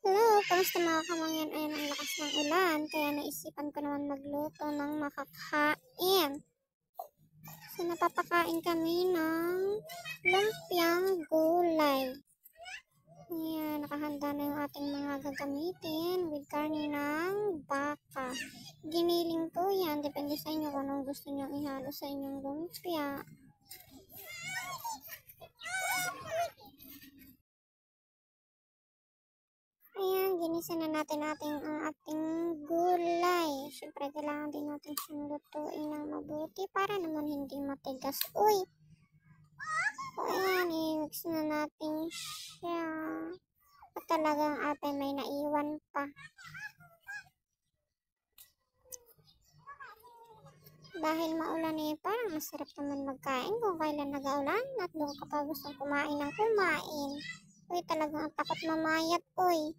Hello, kamusta mga kamangyan? Ayan ang lakas ng ulan, kaya naisipan ko naman magluto ng makakain. So, napapakain kami ng lumpiang gulay. Ayan, nakahanda na yung ating mga gagamitin with karne ng baka. Giniling ko yan, depende sa inyo kung anong gusto nyo ihalo sa inyong lumpia. Ayan, ginisa na natin ang ating gulay. Siyempre, kailangan din natin siyang lutuin ng mabuti para naman hindi matigas. Uy! So, ayan, i-mix na natin siya. At talagang ate may naiwan pa. Dahil maulan parang masarap naman magkain kung kailan nag-aulan at doon ka pa gustong kumain ng kumain. Uy, talagang takot mamayat, uy.